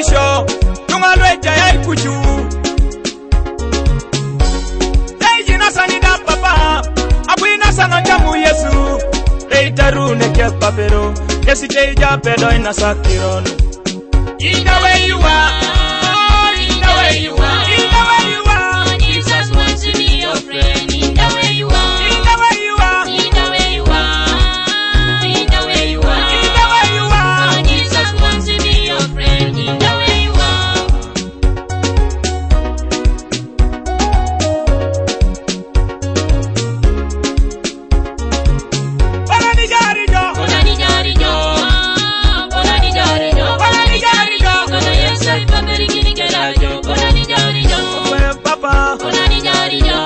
jisho tungalwe jaya ikuju Eji nasani da papa Abui nasana jamu Yesu Eitaru neke papero Yesi teja pedo inasakiron In the way you are In the way you are In the way you are Jesus wants to be your friend. In the way you are In the way you are In the way you are In the way you are In the way you are Jesus wants to be your friend. In the way you are Ijaarijo Ijaarijo Ijaarijo Kono yesai paperi kini kelajo Ijaarijo Papa Ijaarijo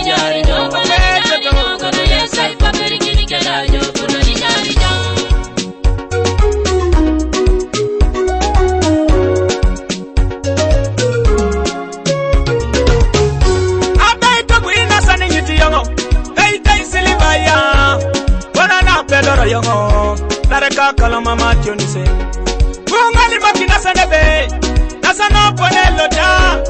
Ijaarijo Kono yesai paperi kini kelajo Ijaarijo Abeto buina sani nyiti yongo Eita isilibaya Wana na pedoro yongo Nareka kaloma mationise Bungali makina sanebe Nasano pone lota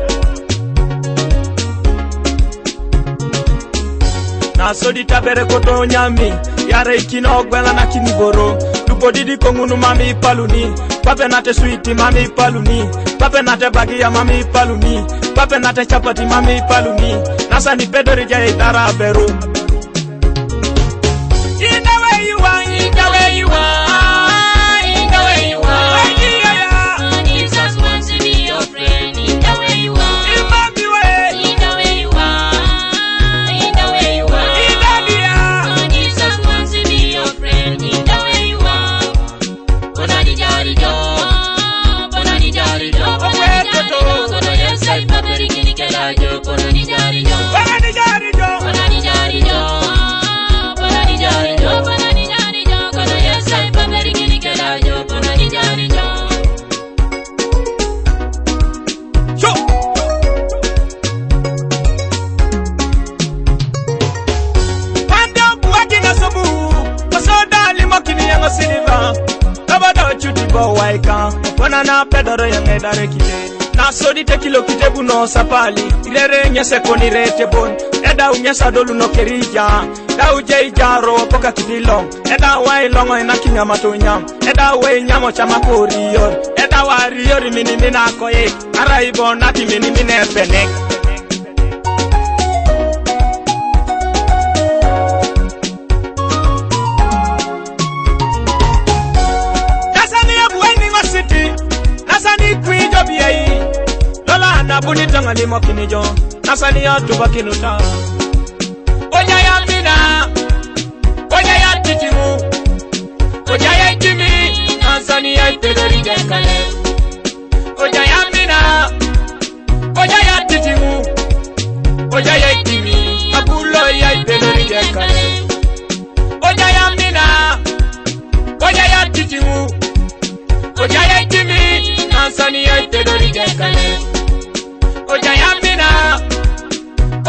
Nasodi tabere koto nyami Yare ikino gwela na kiniboro Lupodidi kongunu mami paluni Pape nate sweeti mami paluni Pape nate bagia mami paluni Pape nate chapati mami paluni Nasani pedori jaya itara beru In the way you are, in the way you are, in the way you are. Jesus wants to be your friend. In the way you are In the way, In the way you are In the way you are in the way. Jesus wants to be your friend. In the way you are Ijaarijo Ijaarijo Kono yesai paperi kini kelajo Ijaarijo Ijaarijo. Ijaarijo Kono yesai paperi kini kelajo Ijaarijo Sho. Pande buwagi na sobu, pasoda limakini yango siliva. Kabado chuti bo waika, wana na pedoro yange dare kite. Na sodi te kilo kite buno sapali, ilere nyese koni rete bon. Eda unyesa dolu no kerija, da uje Ijaaro poka kidilong. Eda wai longo ina kinyama to nyam, eda wai nyamo chama koriyor. Eda wariyor mini mina koye, ara ibon nati mini mine penek. Nasani kwijo biyai Lola na bunitanga limo kinijo Nasani ya tuba kinuta Oja ya mina Oja ya titimu Oja ya itimi Nasani ya itedori jekale Oja ya mina Oja ya titimu Oja ya itimi Abulo ya itedori jekale Oja ya mina Oja ya titimu Oja ya itimi Nasani ya itedori jekale Oja ya mina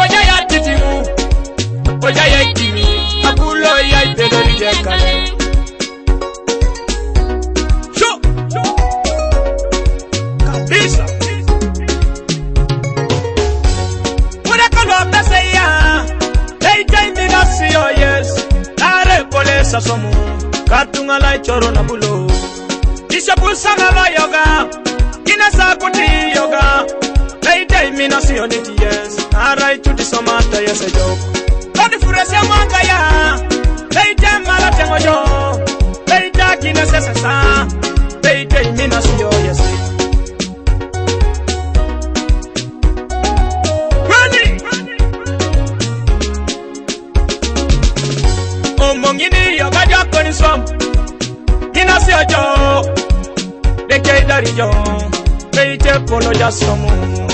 Oja ya titimu Oja ya itimi Abulo ya itedori jekale Sho Kabisa Mureka lopta seya Eita imina siyo yes Nare pole sasomu Katunga la choro na bulo Ishabusa la yoga Inasa kuti yoga Eita imina siyo niti yes Narai chuti somata yes a joke Kodi furese mwanga ya Eita mala tengo jo Eita kina sesa Eita imina siyo yes Ready Omongini yoga joko ni swamp Ina siyo jo Deke Ijaarijo Eite polo jasomu